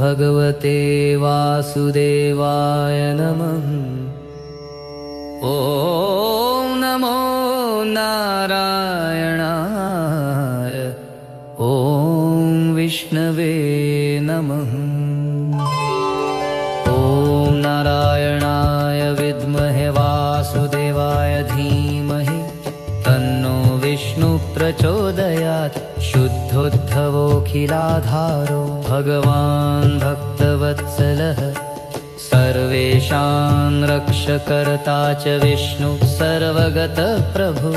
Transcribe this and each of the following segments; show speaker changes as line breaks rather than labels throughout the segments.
भगवते वासुदेवाय नमः। ॐ नमो नारायणाय। ॐ विष्णवे नमः। ॐ नारायणाय विद्महे वासुदेवाय धीमहि तन्नो विष्णु प्रचोदयात्। शुद्धोद्धवोऽखिलाधारो भगवान् भक्तवत्सलः सर्वेषां रक्षकर्ता च विष्णु सर्वगतप्रभु।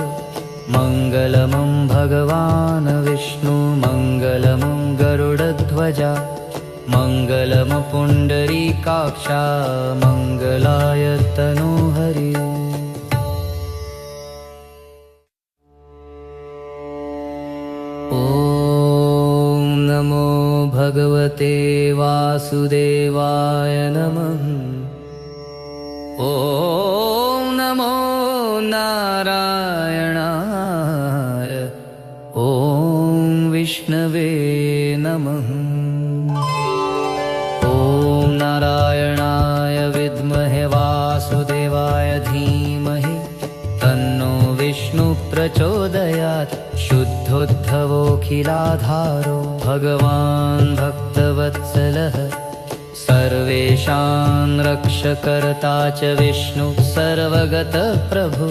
मङ्गलमं भगवान् विष्णु मङ्गलमं गरुडध्वजा मङ्गलमपुण्डरीकाक्षा मङ्गलाय तनोहरि। ॐ नमो भगवते वासुदेवाय नमः। ॐ नमो नारायणाय। ॐ विष्णवे नमः। ॐ नारायणाय विद्महे वासुदेवाय धीमहि तन्नो विष्णु प्रचोदयात्। शुद्धोद्धवोऽखिलाधारो भगवान् भक्तवत्सलः सर्वेषां रक्षकर्ता च विष्णु सर्वगतप्रभु।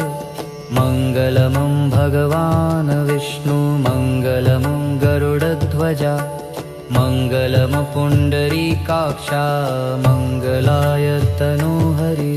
मङ्गलमं भगवान् विष्णु मङ्गलमं गरुडध्वजा मङ्गलमपुण्डरीकाक्षा मङ्गलाय तनोहरि।